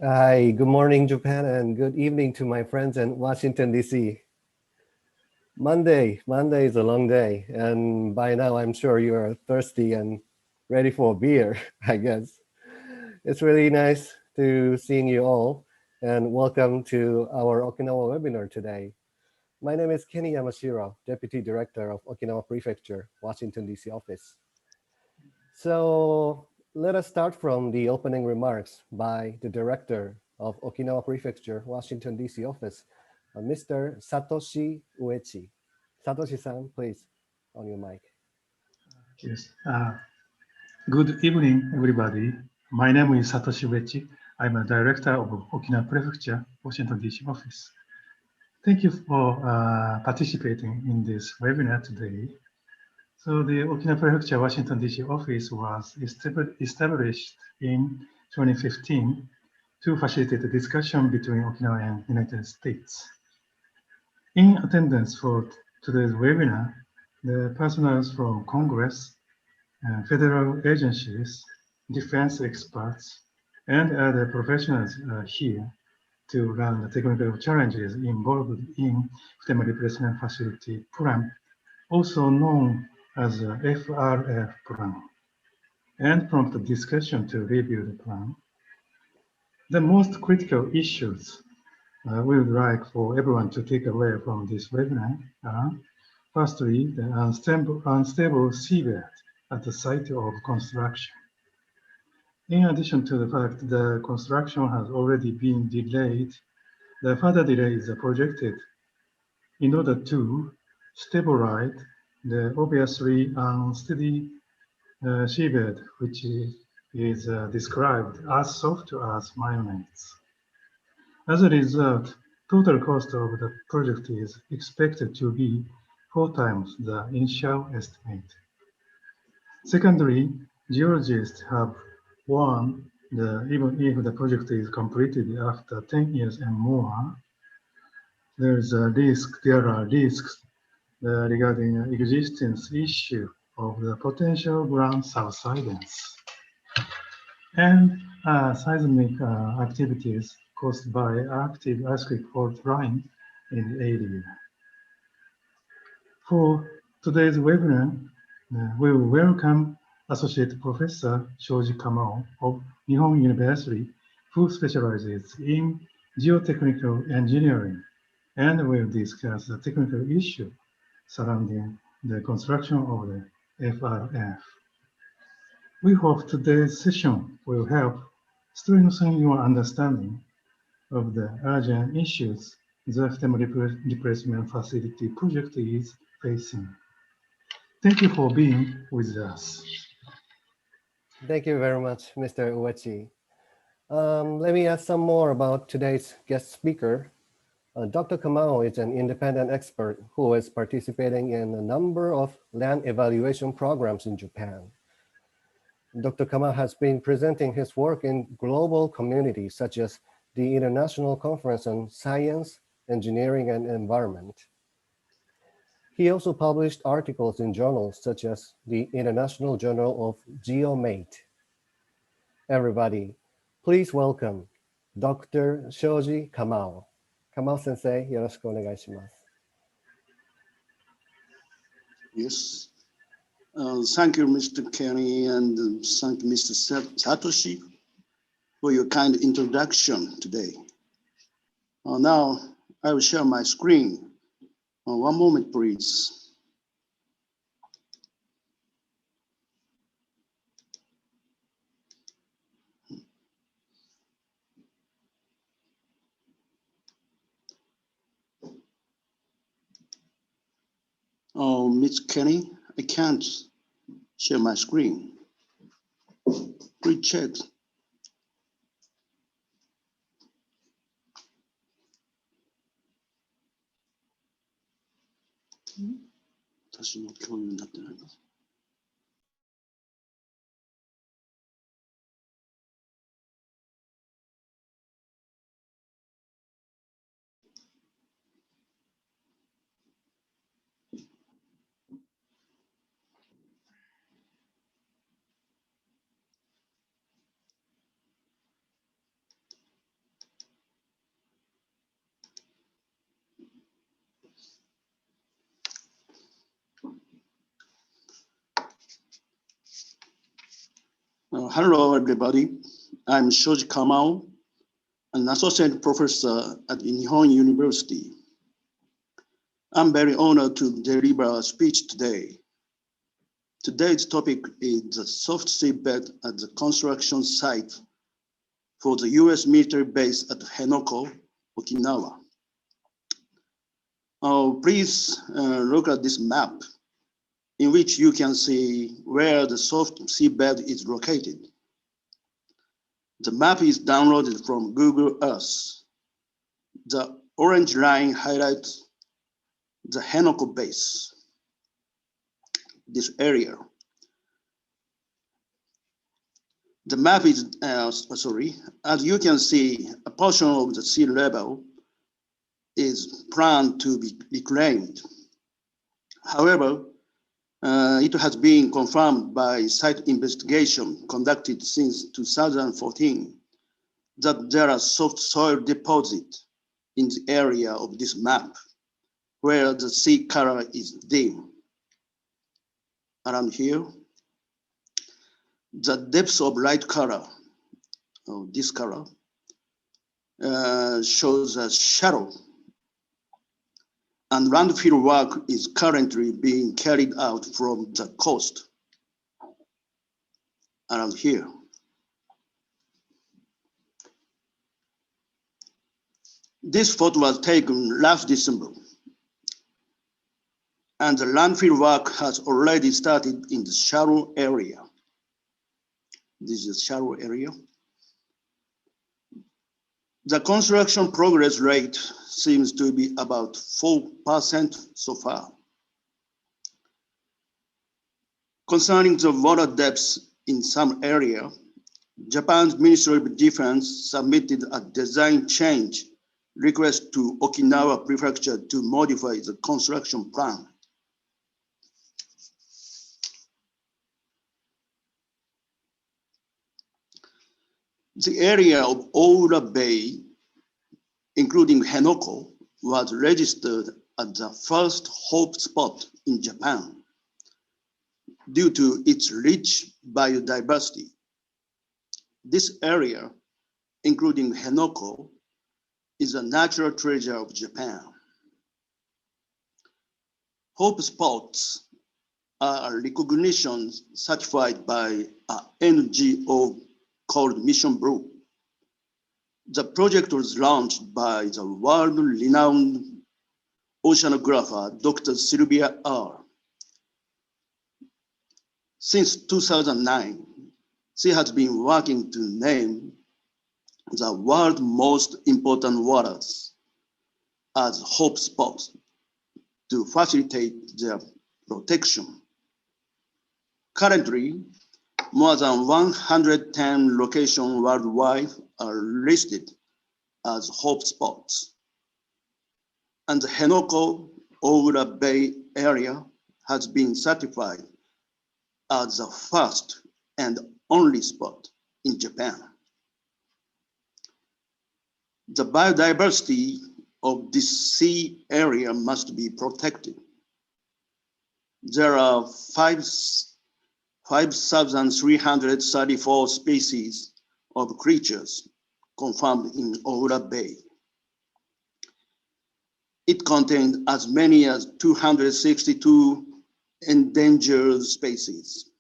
Hi, good morning, Japan, and good evening to my friends in Washington, D.C. Monday is a long day, and by now I'm sure you are thirsty and ready for a beer, I guess. It's really nice to seeing you all, and welcome to our Okinawa webinar today. My name is Kenny Yamashiro, Deputy Director of Okinawa Prefecture, Washington, D.C. office. So let us start from the opening remarks by the Director of Okinawa Prefecture, Washington, D.C. office, Mr. Satoshi Uechi. Satoshi-san, please, on your mic. Yes. Good evening, everybody. My name is Satoshi Uechi. I'm a Director of Okinawa Prefecture, Washington, D.C. office. Thank you for participating in this webinar today. So the Okinawa Prefecture, Washington, D.C. office was established in 2015 to facilitate the discussion between Okinawa and United States. In attendance for today's webinar, the personnel from Congress, federal agencies, defense experts, and other professionals are here to learn the technical challenges involved in Futenma replacement facility plan, also known as a FRF plan, and prompt a discussion to review the plan. The most critical issues we would like for everyone to take away from this webinar are, firstly, the unstable seabed at the site of construction. In addition to the fact the construction has already been delayed, the further delay is projected in order to stabilize the obviously unsteady seabed, which is described as soft as mayonnaise. As a result, total cost of the project is expected to be 4 times the initial estimate. Secondly, geologists have warned that even if the project is completed after 10 years and more, there are risks regarding the existence issue of the potential ground subsidence and seismic activities caused by active earthquake fault line in the area. For today's webinar, we will welcome Associate Professor Shoji Kamao of Nihon University, who specializes in geotechnical engineering and will discuss the technical issue surrounding the construction of the FRF. We hope today's session will help strengthen your understanding of the urgent issues the Futenma replacement facility project is facing. Thank you for being with us. Thank you very much, Mr. Uechi. Let me add some more about today's guest speaker. Dr. Kamao is an independent expert who is participating in a number of land evaluation programs in Japan. Dr. Kamao has been presenting his work in global communities such as the International Conference on Science, Engineering, and Environment. He also published articles in journals such as the International Journal of GeoMate. Everybody, please welcome Dr. Shoji Kamao. Kamao sensei, よろしくお願いします。Yes. Thank you, Mr. Kenny, and thank you, Mr. Satoshi, for your kind introduction today. Now, I will share my screen. One moment, please. Oh, Ms. Kenny, I can't share my screen. Please check. Hello, everybody. I'm Shoji Kamao, an associate professor at Nihon University. I'm very honored to deliver a speech today. Today's topic is the soft seabed at the construction site for the U.S. military base at辺野古, Okinawa. Please look at this map, in which you can see where the soft seabed is located. The map is downloaded from Google Earth. The orange line highlights the辺野古base, this area. The map is, as you can see, a portion of the sea level is planned to be reclaimed. However, it has been confirmed by site investigation conducted since 2014 that there are soft soil deposits in the area of this map where the sea color is dim. Around here, the depth of light color, this color, shows a shallow, and landfill work is currently being carried out from the coast around here. This photo was taken last December, and the landfill work has already started in the shallow area. This is a shallow area. The construction progress rate seems to be about 4% so far. Concerning the water depths in some area, Japan's Ministry of Defense submitted a design change request to Okinawa Prefecture to modify the construction plan. The area of Oura Bay, including辺野古, was registered as the first hope spot in Japan due to its rich biodiversity. This area, including辺野古, is a natural treasure of Japan. Hope spots are a recognition certified by an NGO called Mission Blue. The project was launched by the world-renowned oceanographer, Dr. Sylvia R. Since 2009, she has been working to name the world's most important waters as hope spots to facilitate their protection. Currently, more than 110 locations worldwide are listed as hope spots. And the辺野古Oura Bay area has been certified as the first and only spot in Japan. The biodiversity of this sea area must be protected. There are 5,334 species of creatures confirmed in Oura Bay. It contains as many as 262 endangered species.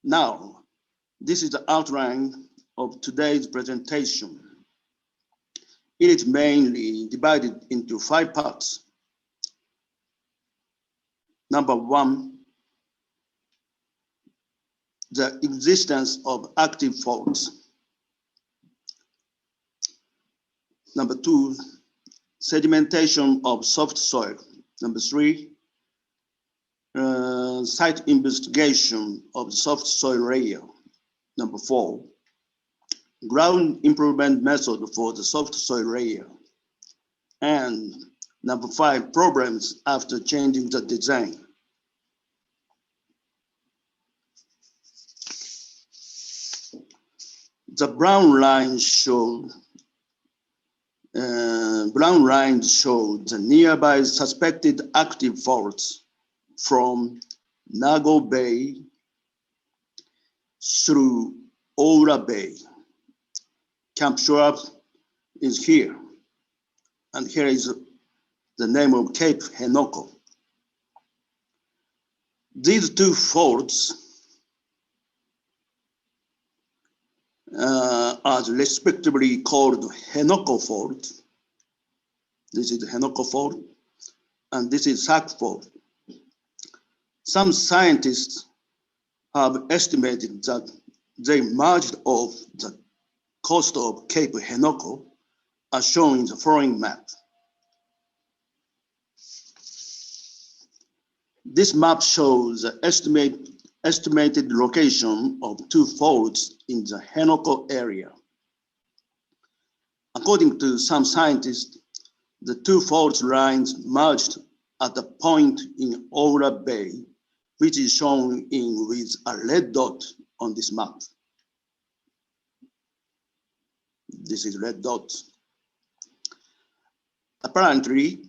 Now, this is the outline of today's presentation. It is mainly divided into 5 parts. Number 1, the existence of active faults. Number 2, sedimentation of soft soil. Number 3, site investigation of the soft soil layer. Number 4, ground improvement method for the soft soil layer. And number 5, problems after changing the design. The brown lines show the nearby suspected active faults from Nago Bay through Ora Bay. Camp Schwab is here. And here is the name of Cape Henoko. These two forts are respectively called Henoko Fort. This is Henoko Fort, and this is Sac Fort. Some scientists have estimated that they merged off the coast of Cape Henoko, as shown in the following map. This map shows the estimated location of two forts in the Henoko area. According to some scientists, the two fault lines merged at a point in Ora Bay, which is shown in with a red dot on this map. This is red dot. Apparently,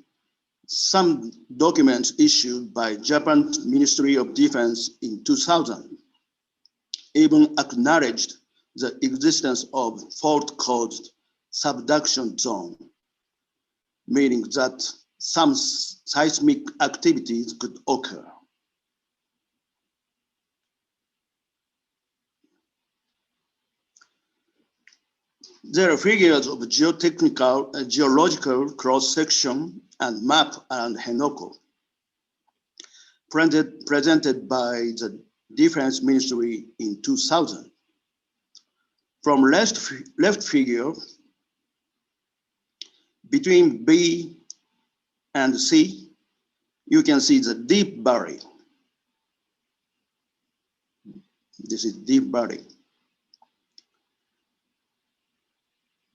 some documents issued by Japan's Ministry of Defense in 2000 even acknowledged the existence of fault-caused subduction zone, meaning that some seismic activities could occur. There are figures of geological cross-section and map around Henoko, presented by the Defense Ministry in 2000. From left figure, between B and C, you can see the deep valley. This is deep valley.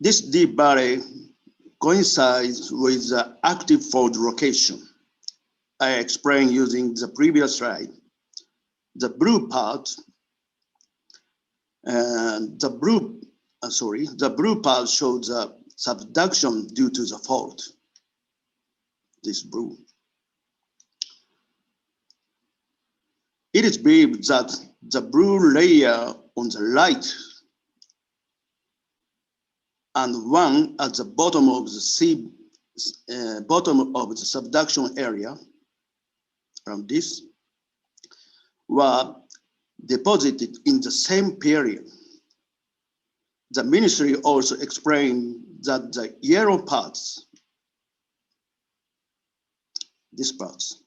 This deep valley coincides with the active fault location. I explained using the previous slide. The blue part, the blue part shows the subduction due to the fault. This blue. It is believed that the blue layer on the right and one at the bottom of the bottom of the subduction area from this were deposited in the same period. The ministry also explained that the yellow parts, these parts,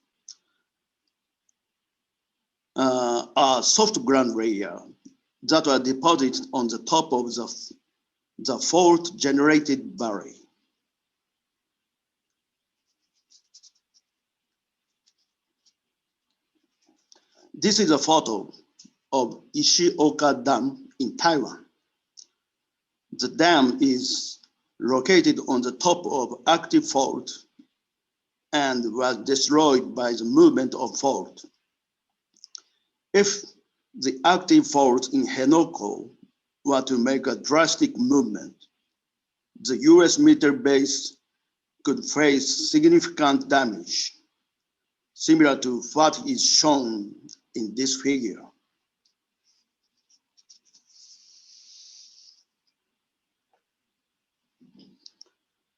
are soft ground layer that were deposited on the top of the fault generated valley. This is a photo of Ishioka Dam in Taiwan. The dam is located on the top of active fault and was destroyed by the movement of fault. If the active fault in Henoko were to make a drastic movement, the US military base could face significant damage, similar to what is shown in this figure.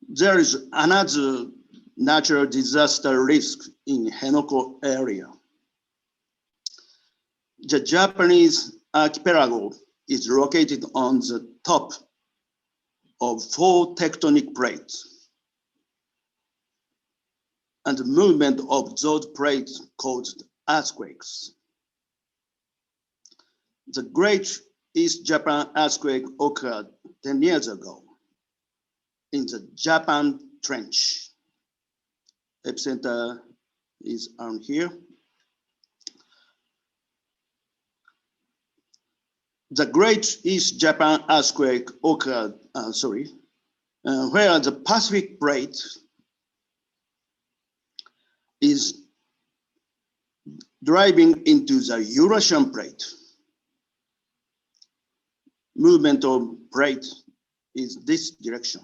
There is another natural disaster risk in Henoko area. The Japanese archipelago is located on the top of 4 tectonic plates, and the movement of those plates caused earthquakes. The Great East Japan earthquake occurred 10 years ago in the Japan Trench. Epicenter is on here. The Great East Japan earthquake occurred, where the Pacific plate is driving into the Eurasian plate. Movement of plate is this direction.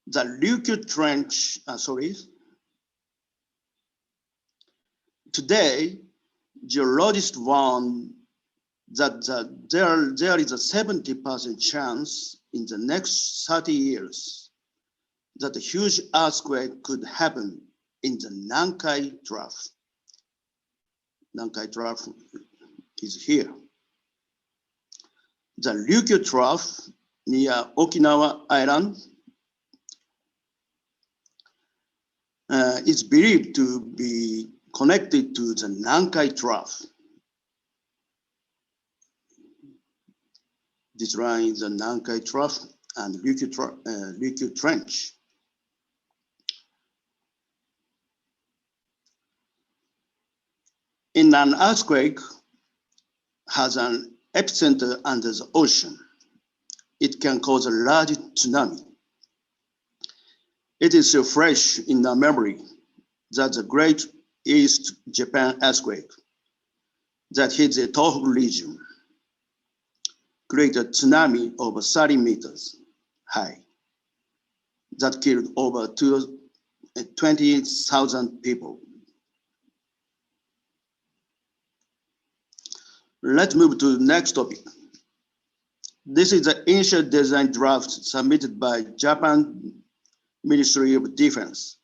The Ryukyu Trench, today, geologists warn that there is a 70% chance in the next 30 years that a huge earthquake could happen in the Nankai Trough. Nankai Trough is here. The Ryukyu Trough near Okinawa Island is believed to be connected to the Nankai Trough. This line is the Nankai Trough and Ryukyu Trench. In an earthquake has an epicenter under the ocean. It can cause a large tsunami. It is still fresh in our memory that the Great East Japan earthquake that hit the Tohoku region created a tsunami over 30 meters high that killed over 20,000 people. Let's move to the next topic. This is the initial design draft submitted by Japan Ministry of Defense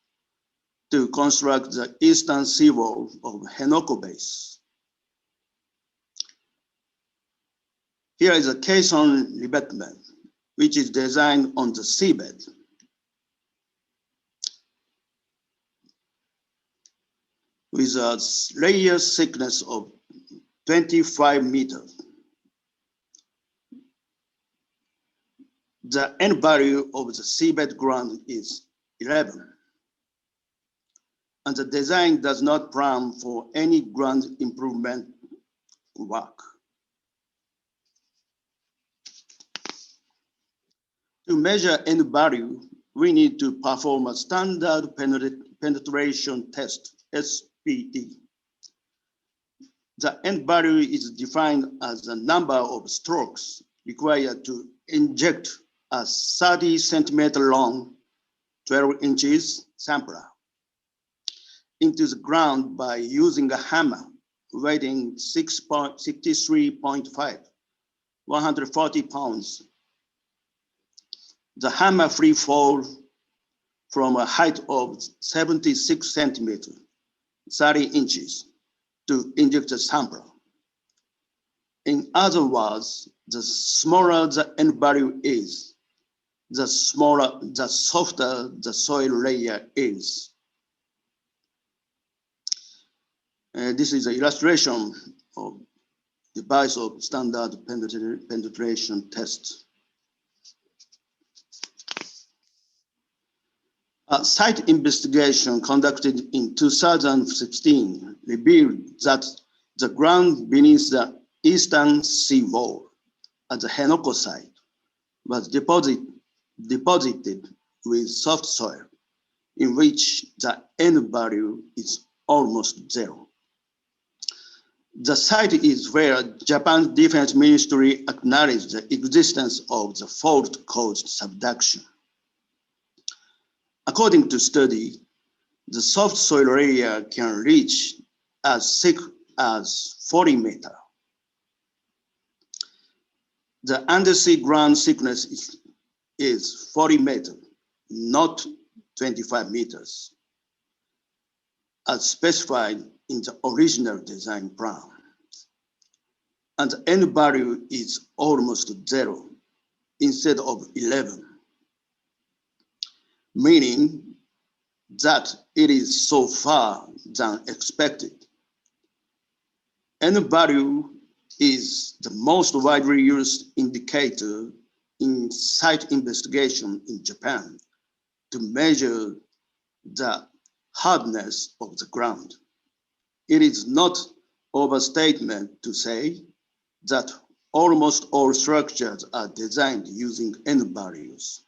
to construct the eastern seawall of辺野古base. Here is a caisson revetment, which is designed on the seabed. With a layer thickness of 25 meters. The end value of the seabed ground is 11. And the design does not plan for any ground improvement work. To measure end value, we need to perform a standard penetration test, SPD. The end value is defined as the number of strokes required to inject a 30 centimeter long, 12 inches sampler into the ground by using a hammer weighing 63.5, 140 pounds. The hammer free fall from a height of 76 centimeters, 30 inches to inject the sample. In other words, the smaller the end value is, the softer the soil layer is. This is an illustration of the device of standard penetration test. A site investigation conducted in 2016 revealed that the ground beneath the eastern seawall at the辺野古site was deposited with soft soil, in which the end value is almost zero. The site is where Japan's Defense Ministry acknowledged the existence of the fault-caused subduction. According to study, the soft soil layer can reach as thick as 40 meters. The undersea ground thickness is 40 meters, not 25 meters, as specified in the original design plan. And the end value is almost zero instead of 11. Meaning that it is so far than expected. End value is the most widely used indicator in site investigation in Japan to measure the hardness of the ground. It is not overstatement to say that almost all structures are designed using end values.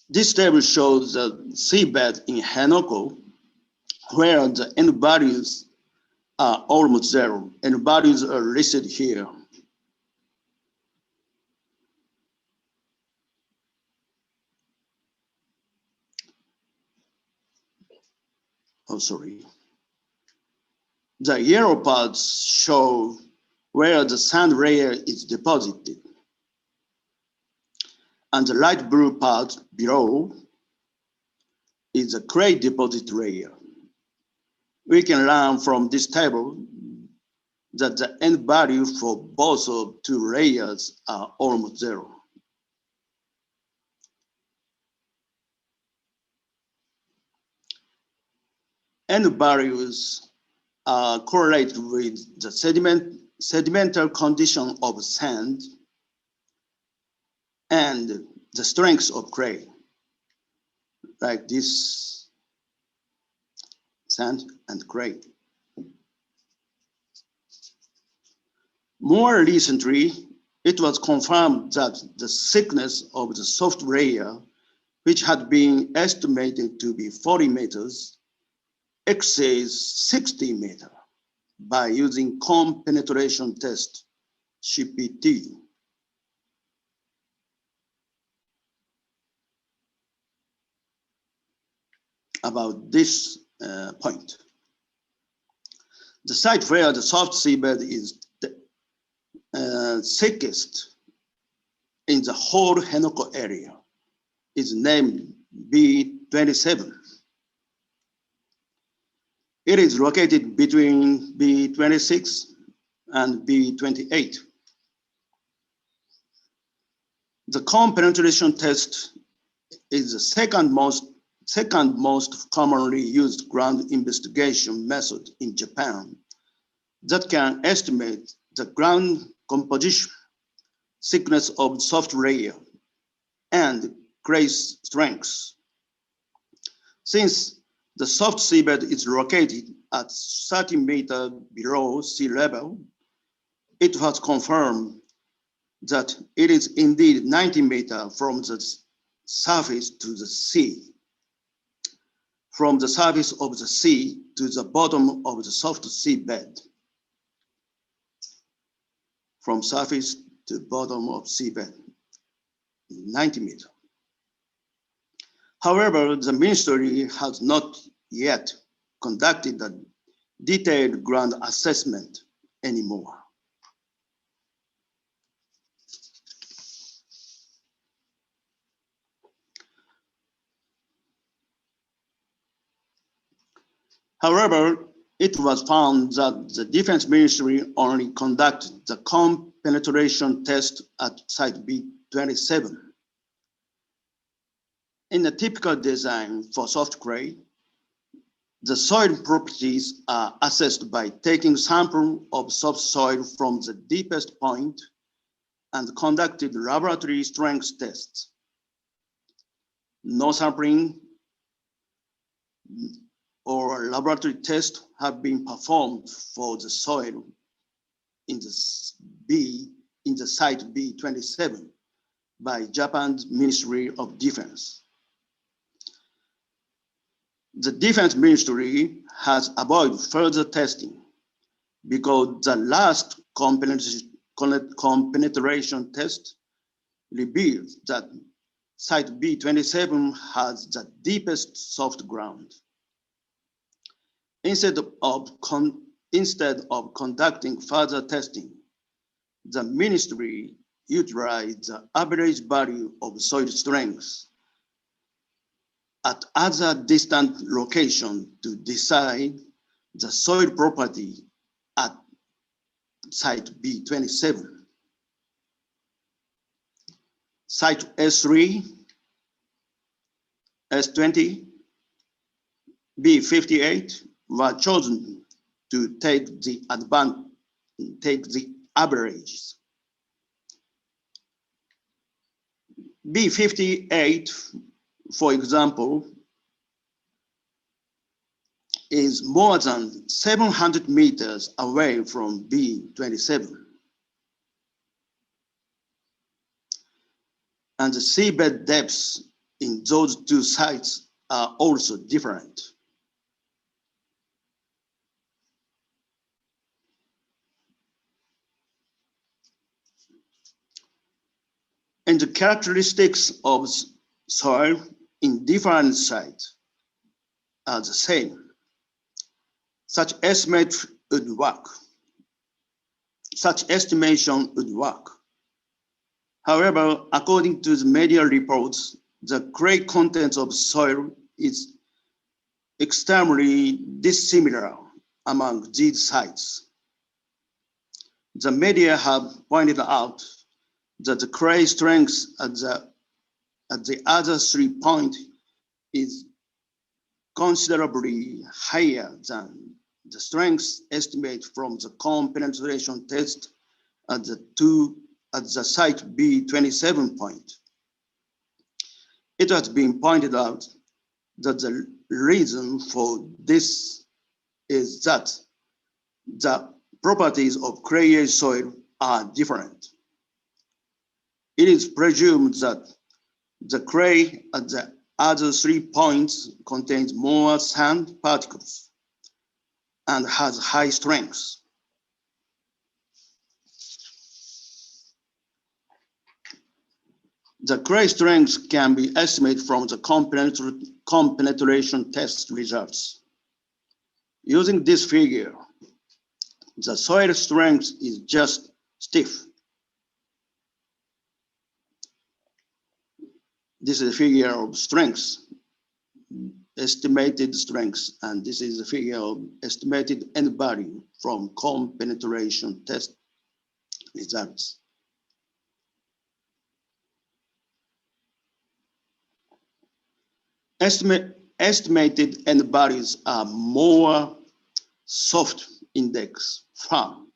This table shows the seabed in辺野古, where the end values are almost zero. End values are listed here. oh, sorry. The yellow parts show where the sand layer is deposited. And the light blue part below is the clay deposit layer. We can learn from this table that the end value for both of two layers are almost zero. End values are correlated with the sedimental condition of sand and the strength of clay, like this sand and clay. More recently, it was confirmed that the thickness of the soft layer, which had been estimated to be 40 meters, exceeds 60 meters by using comb penetration test, CPT. About this point. The site where the soft seabed is thickest in the whole辺野古area is named B27. It is located between B26 and B28. The comb penetration test is the second most commonly used ground investigation method in Japan that can estimate the ground composition, thickness of soft layer, and clay strength. Since the soft seabed is located at 30 meters below sea level, it was confirmed that it is indeed 90 meters from the surface to the sea, from the surface of the sea to the bottom of the soft seabed, from surface to bottom of seabed, 90 meters. However, the ministry has not yet conducted a detailed ground assessment anymore. However, it was found that the Defense Ministry only conducted the comb penetration test at site B27. In a typical design for soft clay, the soil properties are assessed by taking sample of soft soil from the deepest point and conducted laboratory strength tests. No sampling or laboratory tests have been performed for the soil in the site B27 by Japan's Ministry of Defense. The Defense Ministry has avoided further testing because the last comb penetration test revealed that site B27 has the deepest soft ground. Instead of conducting further testing, the ministry utilized the average value of soil strength at other distant locations to decide the soil property at site B27. Site S3, S20, B58 were chosen to take the averages. B58, for example, is more than 700 meters away from B27. And the seabed depths in those two sites are also different. And the characteristics of soil in different sites are the same. Such estimation would work. However, according to the media reports, the clay content of soil is extremely dissimilar among these sites. The media have pointed out that the clay strength at the other 3 points is considerably higher than the strength estimate from the cone penetration test at the site B27 point. It has been pointed out that the reason for this is that the properties of clay soil are different. It is presumed that the clay at the other 3 points contains more sand particles and has high strength. The clay strength can be estimated from the cone penetration test results. Using this figure, the soil strength is just stiff. This is a figure of strength, estimated strength, and this is a figure of estimated end value from cone penetration test results. Estimated end values are more soft index firm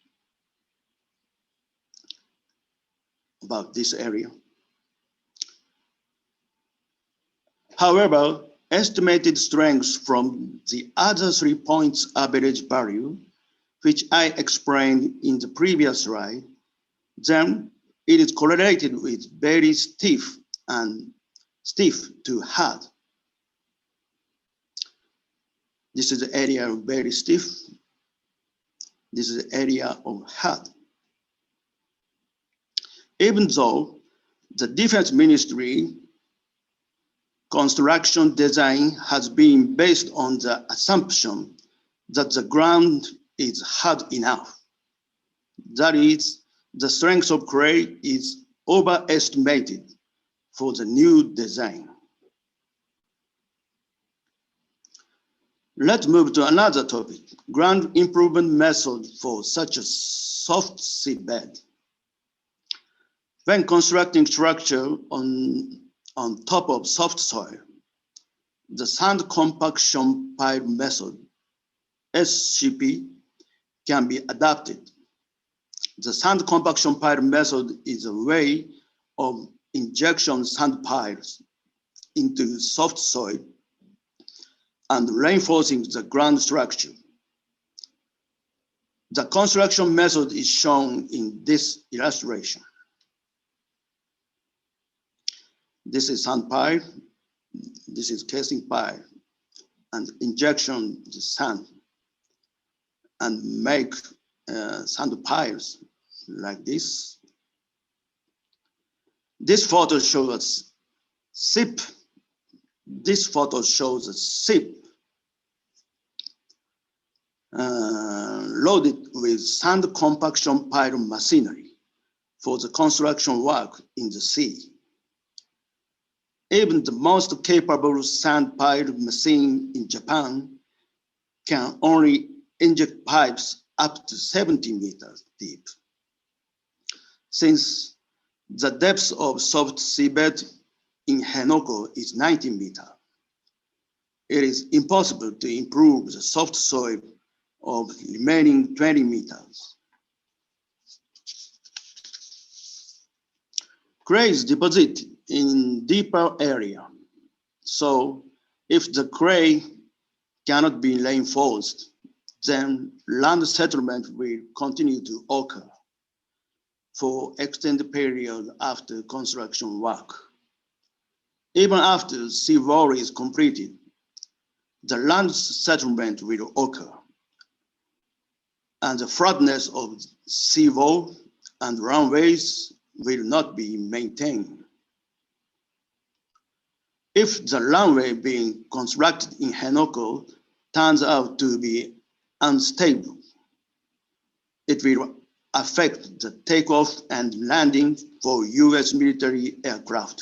about this area. However, estimated strength from the other 3 points average value, which I explained in the previous slide, then it is correlated with very stiff and stiff to hard. This is the area of very stiff. This is the area of hard. Even though the Defense Ministry construction design has been based on the assumption that the ground is hard enough. That is, the strength of clay is overestimated for the new design. Let's move to another topic, ground improvement method for such a soft seabed. When constructing structure on top of soft soil, the sand compaction pile method, SCP, can be adapted. The sand compaction pile method is a way of injection sand piles into soft soil and reinforcing the ground structure. The construction method is shown in this illustration. This is sand pile, this is casing pile, and injection the sand and make sand piles like this. This photo shows SIP. This photo shows a SIP loaded with sand compaction pile machinery for the construction work in the sea. Even the most capable sand pile machine in Japan can only inject pipes up to 70 meters deep. Since the depth of soft seabed in Henoko is 90 meters, it is impossible to improve the soft soil of remaining 20 meters. Clay is deposited in deeper area. So if the clay cannot be reinforced, then land settlement will continue to occur for extended period after construction work. Even after seawall is completed, the land settlement will occur, and the flatness of seawall and runways will not be maintained. If the runway being constructed in Henoko turns out to be unstable. It will affect the takeoff and landing for US military aircraft.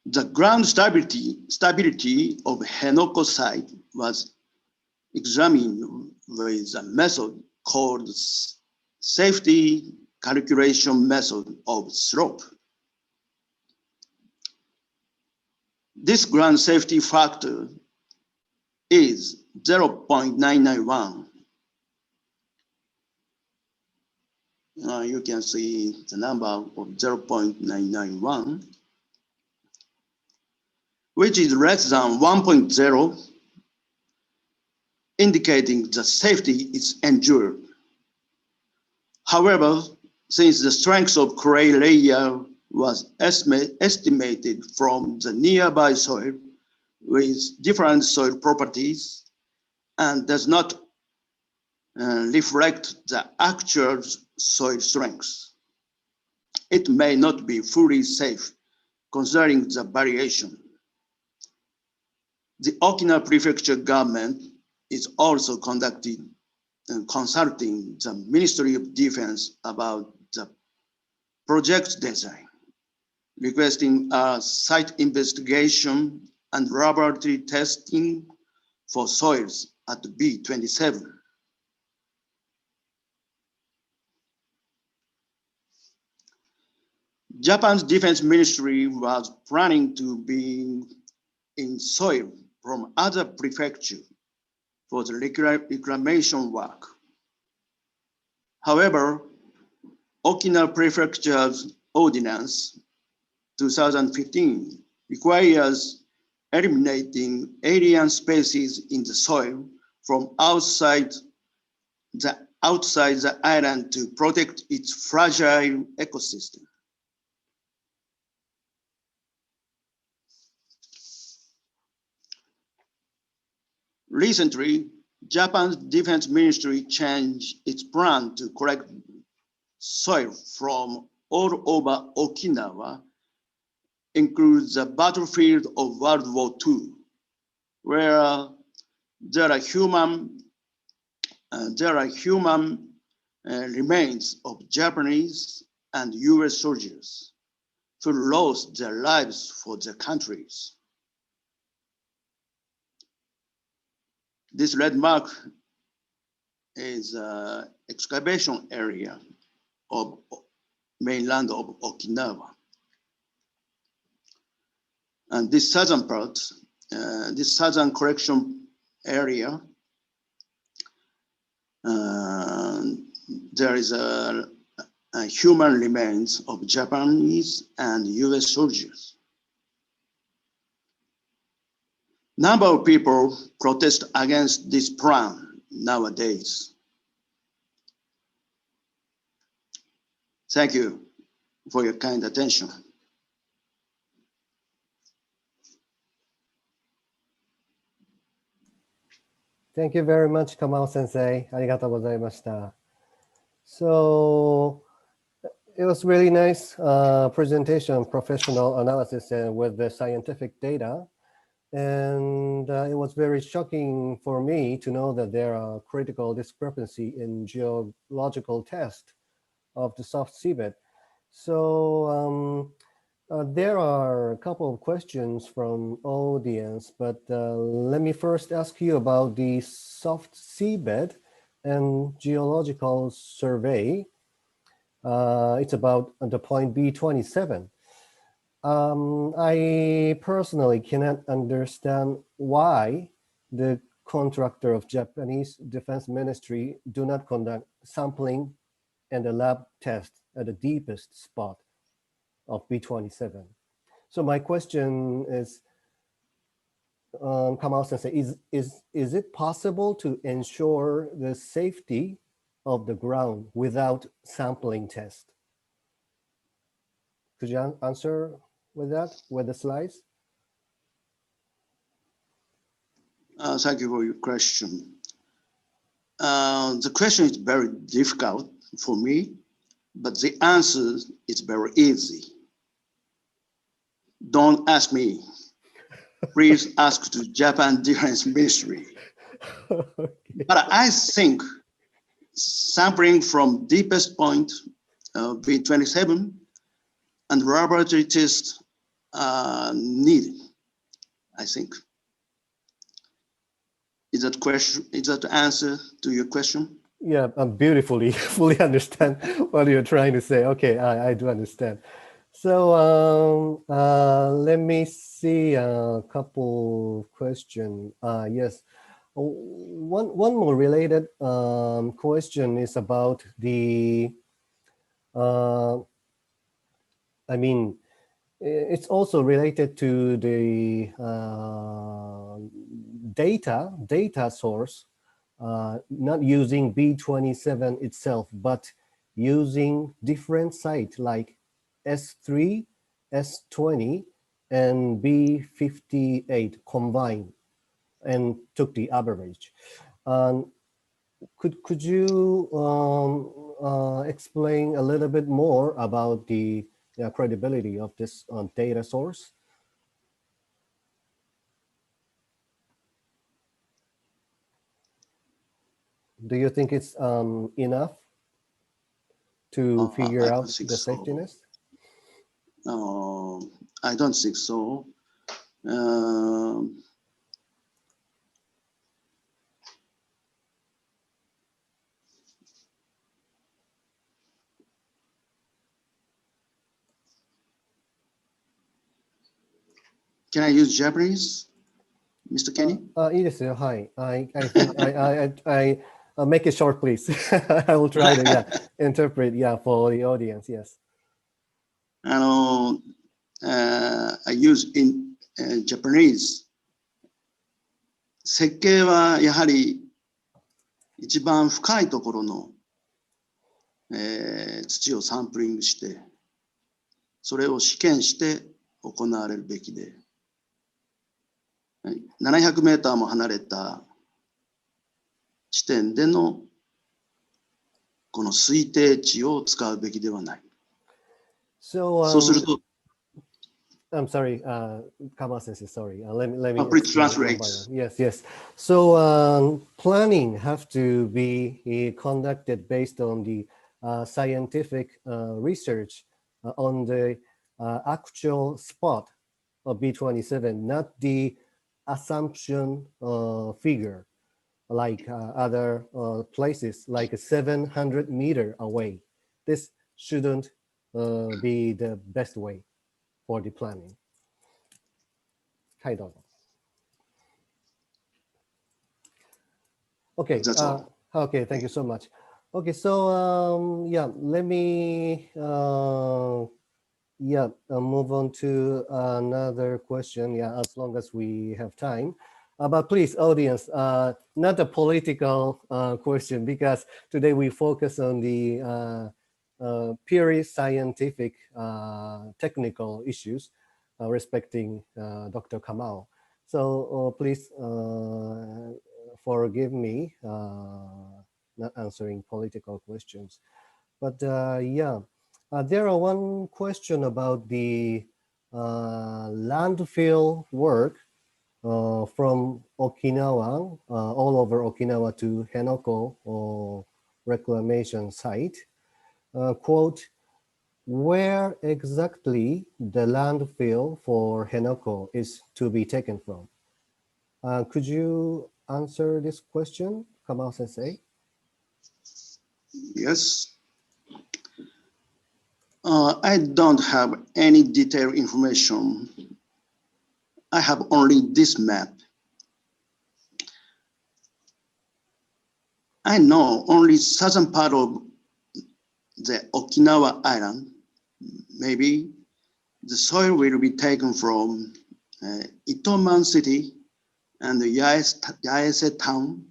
The ground stability of Henoko site was examined with a method called safety calculation method of slope. This ground safety factor is 0.991. You can see the number of 0.991, which is less than 1.0, indicating the safety is endured. However, since the strength of clay layer was estimated from the nearby soil with different soil properties and does not reflect the actual soil strength, it may not be fully safe considering the variation. The Okinawa Prefecture government is also consulting the Ministry of Defense about the project design, requesting a site investigation and laboratory testing for soils at B27. Japan's Defense Ministry was planning to bring in soil from other prefectures for the reclamation work. However, Okinawa Prefecture's Ordinance 2015 requires eliminating alien species in the soil from outside the island to protect its fragile ecosystem. Recently, Japan's Defense Ministry changed its plan to collect soil from all over Okinawa, includes the battlefield of World War II, where there are human remains of Japanese and US soldiers who lost their lives for their countries. This red mark is an excavation area of mainland of Okinawa. And this southern part, this southern collection area, there is a human remains of Japanese and US soldiers. Number of people protest against this plan nowadays. Thank you for your kind attention. Thank you very much, Kamao sensei. ありがとうございました. So it was really nice presentation, professional analysis with the scientific data. And it was very shocking for me to know that there are critical discrepancy in geological test of the soft seabed. So there are a couple of questions from audience, but let me first ask you about the soft seabed and geological survey. It's about the point B27. I personally cannot understand why the contractor of Japanese Defense Ministry do not conduct sampling and a lab test at the deepest spot of B27. So my question is, Kamao sensei, is it possible to ensure the safety of the ground without sampling test? Could you answer with that, with the slides? Thank you for your question. The question is very difficult for me, but the answer is very easy. Don't ask me. please ask to Japan Defense Ministry. Okay. But I think sampling from deepest point V27 and laboratory tests are needed, I think. Is that question? Is that the answer to your question? Yeah, beautifully, fully understand what you're trying to say. Okay, I do understand. So let me see a couple questions. Yes, one more related question is about the, I mean, it's also related to the data source, not using B27 itself, but using different sites like S3, S20, and B58 combined and took the average. Could you explain a little bit more about the credibility of this data source? Do you think it's enough to figure out the safetiness? I don't think so. Can I use Japanese, Mr. Kenny? いいですよ。はい。I think I make it short, please. I will try to interpret for the audience. Yes. I use in Japanese. 設計はやはり一番深いところの、土をサンプリングして、それを試験して行われるべきで、700メーターも離れた地点でのこの推定値を使うべきではない。そうすると、I'm sorry, Kamao sensei, sorry. Let me please translate. Yes. So planning have to be conducted based on the scientific research on the actual spot of B27, not the assumption figure like other places like 700 meters away. This shouldn't be the best way for the planning. はい、どうぞ。Okay. Okay. Thank you so much. Okay. So let me move on to another question. Yeah, as long as we have time. But please, audience, not a political question, because today we focus on the purely scientific technical issues respecting Dr. Kamao. So please forgive me not answering political questions. But there are one question about the landfill work from Okinawa, all over Okinawa to辺野古reclamation site. Quote, where exactly the landfill for辺野古is to be taken from? Could you answer this question, Kamao sensei? Yes. I don't have any detailed information. I have only this map. I know only southern part of the Okinawa island. Maybe the soil will be taken from Itoman city and the Yaese town.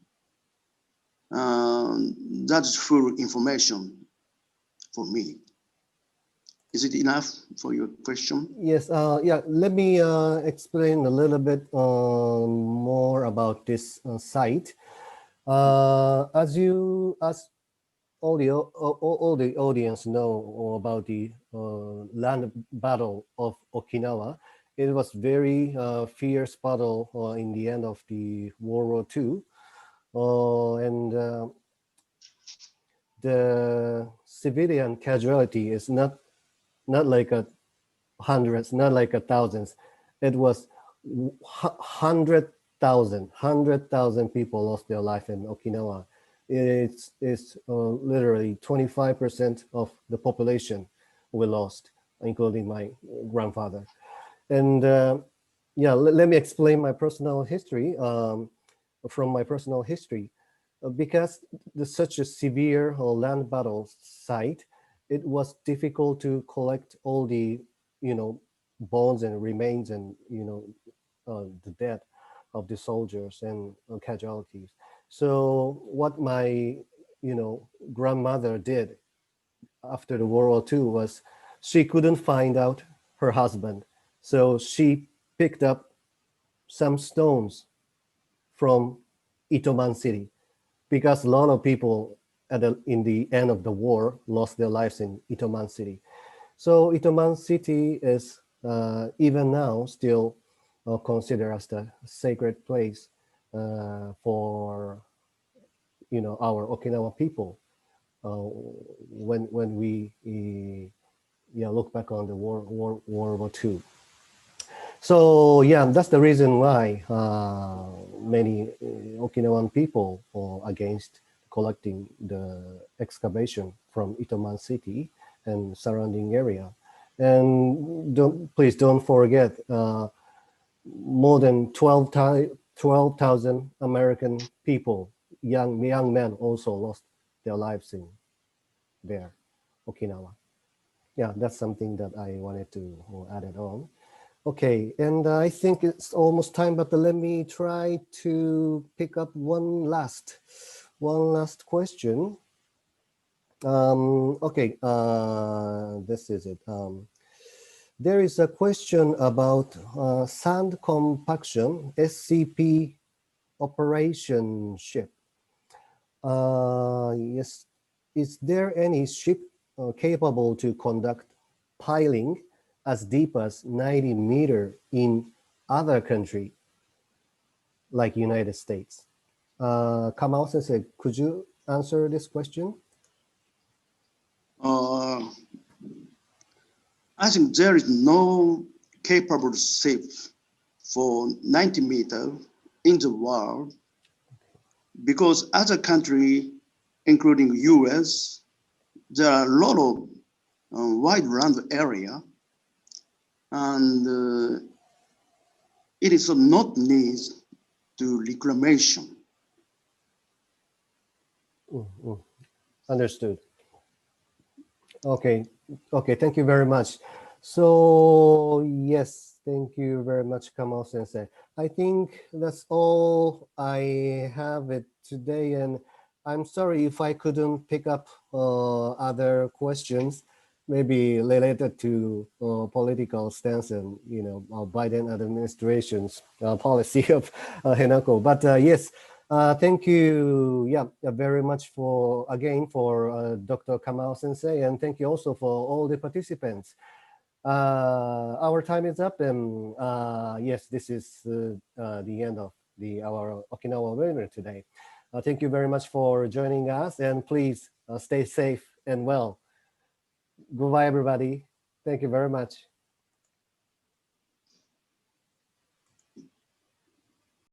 That's full information for me. Is it enough for your question? Yes. Let me explain a little bit more about this site. As all the audience know about the land battle of Okinawa, it was very fierce battle in the end of the World War II. And the civilian casualty is not like a hundreds, not like a thousands. It was 100,000 people lost their life in Okinawa. It's literally 25% of the population we lost, including my grandfather. And yeah, let me explain my personal history. From my personal history, because such a severe land battle site, it was difficult to collect all the, bones and remains and, the death of the soldiers and casualties. So what my, grandmother did after the World War II was she couldn't find out her husband. So she picked up some stones from Itoman City, because a lot of people in the end of the war lost their lives in Itoman City. So Itoman City is even now still considered as the sacred place for our Okinawa people when we look back on the World War II. So yeah, that's the reason why many Okinawan people are against collecting the excavation from Itoman City and surrounding area. And please don't forget, more than 12,000 American people, young men also lost their lives in there, Okinawa. Yeah, that's something that I wanted to add it on. Okay, and I think it's almost time, but let me try to pick up one last question. Okay, this is it. There is a question about sand compaction, SCP operation ship. Yes, is there any ship capable to conduct piling as deep as 90 meters in other country like United States? Kamao sensei, could you answer this question? I think there is no capable ship for 90 meters in the world, because other countries, including US, there are a lot of wide land area, and it is not need to reclamation. Understood. Okay, thank you very much. So yes, thank you very much, Kamao sensei. I think that's all I have it today, and I'm sorry if I couldn't pick up other questions, maybe related to political stance and Biden administration's policy of Henako. But yes, thank you, very much for Dr. Kamao sensei, and thank you also for all the participants. Our time is up, and yes, this is the end of our Okinawa webinar today. Thank you very much for joining us, and please stay safe and well. Goodbye, everybody. Thank you very much.